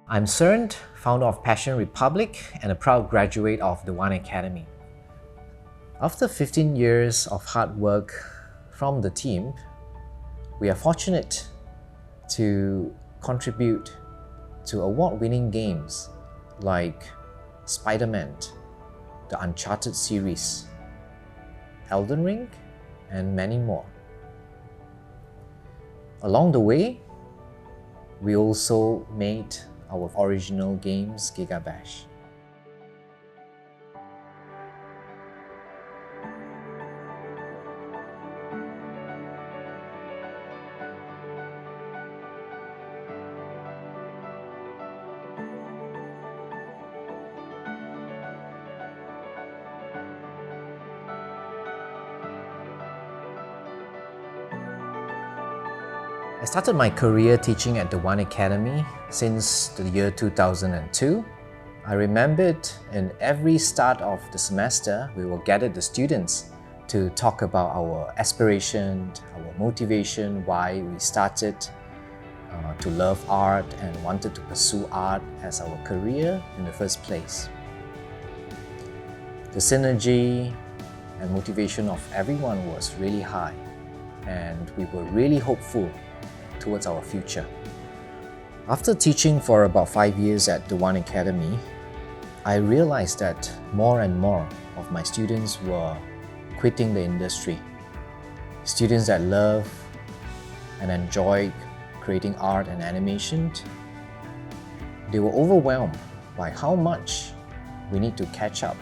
I'm Cern, founder of Passion Republic and a proud graduate of the One Academy. After 15 years of hard work from the team, we are fortunate to contribute to award-winning games like Spider-Man, the Uncharted series, Elden Ring, and many more. Along the way, we also made our original games, Gigabash. I started my career teaching at the One Academy since the year 2002. I remembered in every start of the semester, we will gather the students to talk about our aspiration, our motivation, why we started to love art and wanted to pursue art as our career in the first place. The synergy and motivation of everyone was really high, and we were really hopeful towards our future. After teaching for about 5 years at the One Academy, I realized that more and more of my students were quitting the industry. Students that love and enjoy creating art and animation, they were overwhelmed by how much we need to catch up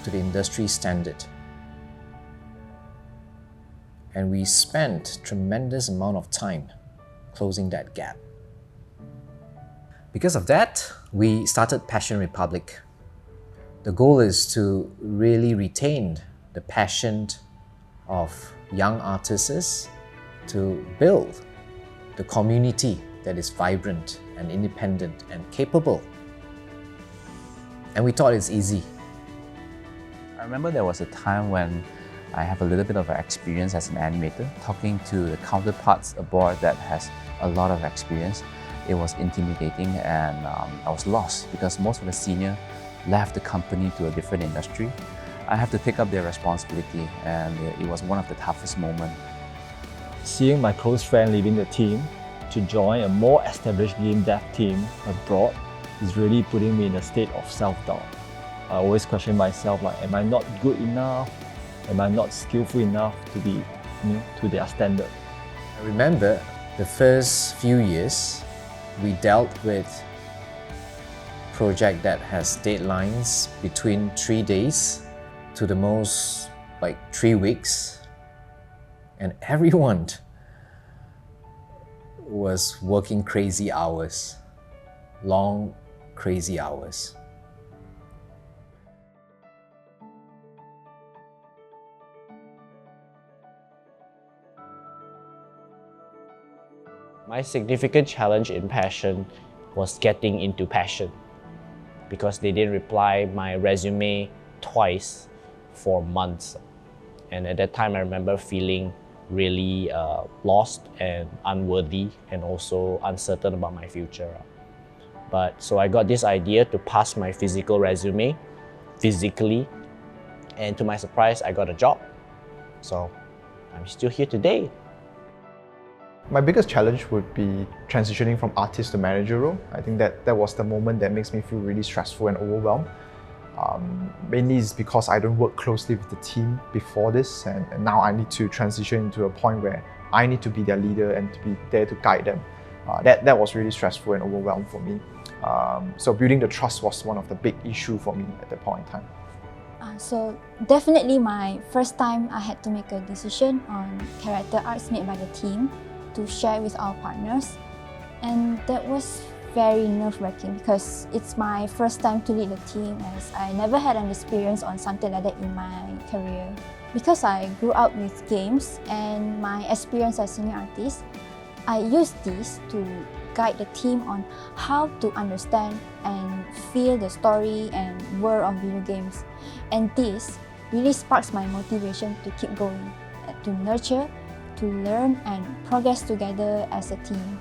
to the industry standard. And we spent tremendous amount of time closing that gap. Because of that, we started Passion Republic. The goal is to really retain the passion of young artists to build the community that is vibrant and independent and capable. And we thought it's easy. I remember there was a time when I have a little bit of experience as an animator, talking to the counterparts aboard that has a lot of experience. It was intimidating and I was lost because most of the senior left the company to a different industry. I have to take up their responsibility and it was one of the toughest moments. Seeing my close friend leaving the team to join a more established game dev team abroad is really putting me in a state of self-doubt. I always question myself like, am I not good enough? Am I not skillful enough to be to their standard? I remember the first few years, we dealt with a project that has deadlines between 3 days to the most like 3 weeks. And everyone was working crazy hours, long, crazy hours. My significant challenge in Passion was getting into Passion because they didn't reply my resume twice for months. And at that time, I remember feeling really lost and unworthy and also uncertain about my future. So I got this idea to pass my physical resume physically, and to my surprise, I got a job. So I'm still here today. My biggest challenge would be transitioning from artist to manager role. I think that was the moment that makes me feel really stressful and overwhelmed. Mainly is because I don't work closely with the team before this, and now I need to transition into a point where I need to be their leader and to be there to guide them. That was really stressful and overwhelmed for me. So building the trust was one of the big issues for me at that point in time. So definitely my first time I had to make a decision on character arts made by the team to share with our partners, and that was very nerve-wracking because it's my first time to lead a team, as I never had an experience on something like that in my career. Because I grew up with games and my experience as senior artist, I used this to guide the team on how to understand and feel the story and world of video games. And this really sparks my motivation to keep going, to nurture, to learn and progress together as a team.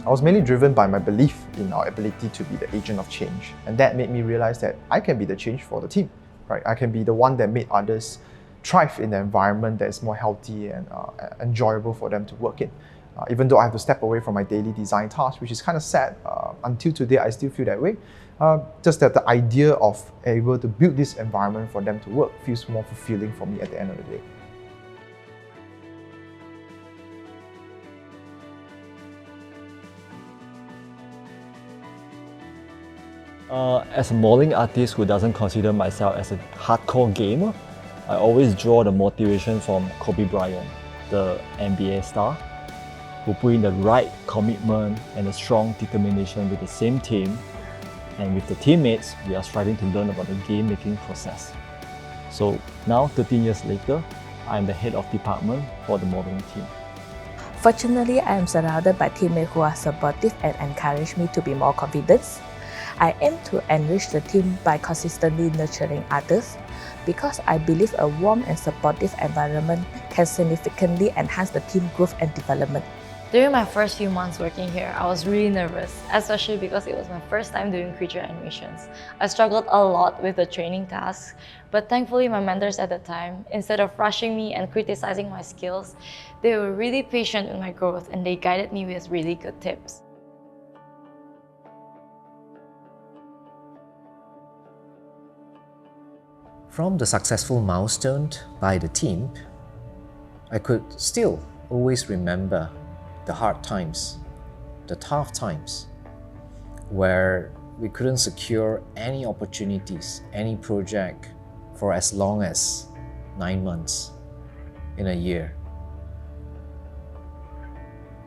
I was mainly driven by my belief in our ability to be the agent of change. And that made me realize that I can be the change for the team, right? I can be the one that made others thrive in an environment that is more healthy and enjoyable for them to work in. Even though I have to step away from my daily design task, which is kind of sad. Until today, I still feel that way. Just that the idea of able to build this environment for them to work feels more fulfilling for me at the end of the day. As a modeling artist who doesn't consider myself as a hardcore gamer, I always draw the motivation from Kobe Bryant, the NBA star, who put in the right commitment and a strong determination with the same team. And with the teammates, we are striving to learn about the game-making process. So now, 13 years later, I'm the head of department for the modeling team. Fortunately, I am surrounded by teammates who are supportive and encourage me to be more confident. I aim to enrich the team by consistently nurturing others because I believe a warm and supportive environment can significantly enhance the team growth and development. During my first few months working here, I was really nervous, especially because it was my first time doing creature animations. I struggled a lot with the training tasks, but thankfully my mentors at the time, instead of rushing me and criticizing my skills, they were really patient with my growth and they guided me with really good tips. From the successful milestone by the team, I could still always remember the hard times, the tough times, where we couldn't secure any opportunities, any project for as long as 9 months in a year.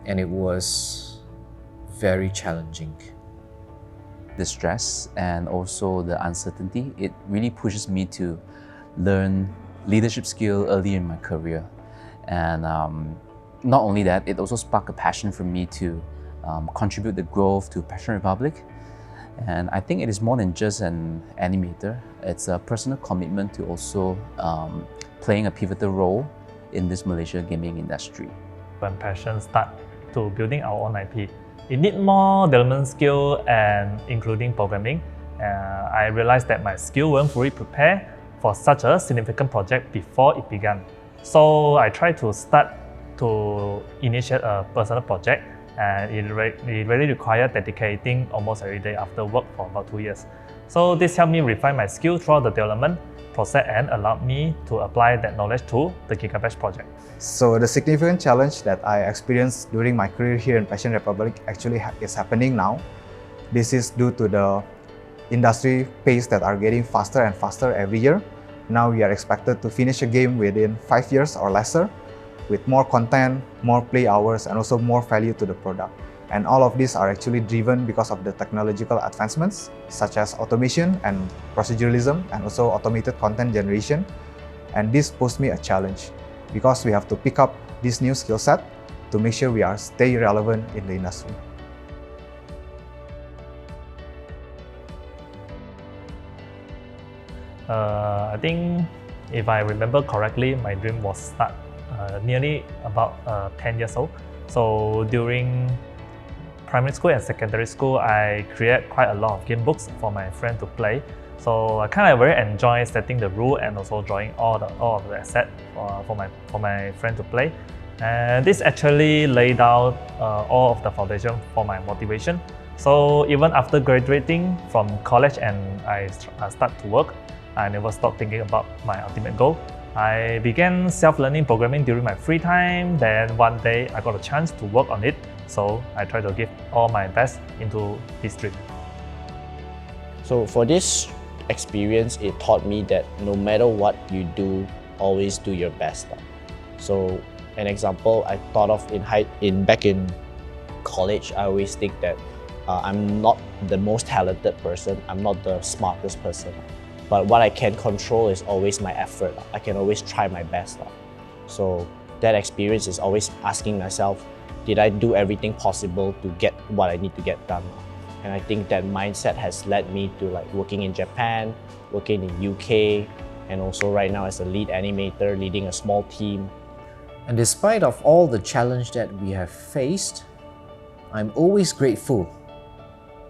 And it was very challenging. The stress and also the uncertainty, it really pushes me to learn leadership skill early in my career. And not only that, it also sparked a passion for me to contribute the growth to Passion Republic. And I think it is more than just an animator. It's a personal commitment to also playing a pivotal role in this Malaysia gaming industry. When Passion start to building our own IP, it need more development skill and including programming. I realized that my skill weren't fully prepared for such a significant project before it began. So I tried to start to initiate a personal project, and it really required dedicating almost every day after work for about 2 years. So this helped me refine my skill throughout the development process and allowed me to apply that knowledge to the Gigabash project. So the significant challenge that I experienced during my career here in Passion Republic actually is happening now. This is due to the industry pace that are getting faster and faster every year. Now we are expected to finish a game within 5 years or lesser, with more content, more play hours, and also more value to the product. And all of these are actually driven because of the technological advancements, such as automation and proceduralism, and also automated content generation. And this posed me a challenge, because we have to pick up this new skill set to make sure we are stay relevant in the industry. I think if I remember correctly, my dream was start nearly about 10 years old. So during primary school and secondary school, I create quite a lot of game books for my friend to play. So I kind of very enjoy setting the rule and also drawing all of the assets for my friend to play. And this actually laid out all of the foundation for my motivation. So even after graduating from college and I start to work, I never stopped thinking about my ultimate goal. I began self-learning programming during my free time. Then one day I got a chance to work on it. So I tried to give all my best into this dream. So for this experience, it taught me that no matter what you do, always do your best. So an example I thought of back in college, I always think that I'm not the most talented person, I'm not the smartest person. But what I can control is always my effort. I can always try my best. So that experience is always asking myself, did I do everything possible to get what I need to get done? And I think that mindset has led me to working in Japan, working in UK, and also right now as a lead animator, leading a small team. And despite of all the challenge that we have faced, I'm always grateful,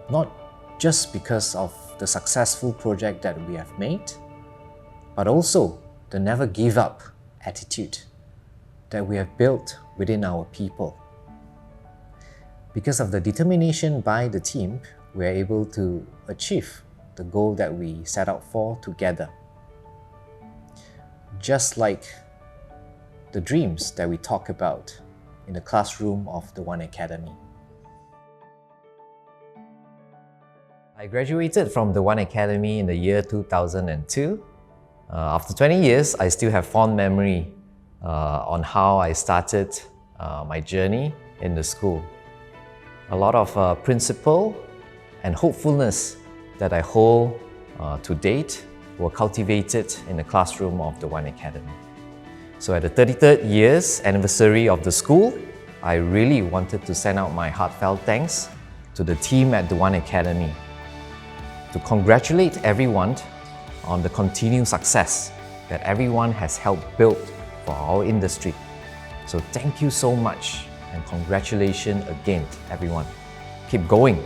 not just because of the successful project that we have made, but also the never give up attitude that we have built within our people. Because of the determination by the team, we are able to achieve the goal that we set out for together. Just like the dreams that we talk about in the classroom of the One Academy. I graduated from the One Academy in the year 2002. After 20 years, I still have fond memory on how I started my journey in the school. A lot of principle and hopefulness that I hold to date were cultivated in the classroom of the One Academy. So at the 33rd year's anniversary of the school, I really wanted to send out my heartfelt thanks to the team at the One Academy to congratulate everyone on the continued success that everyone has helped build for our industry. So thank you so much and congratulations again, everyone. Keep going.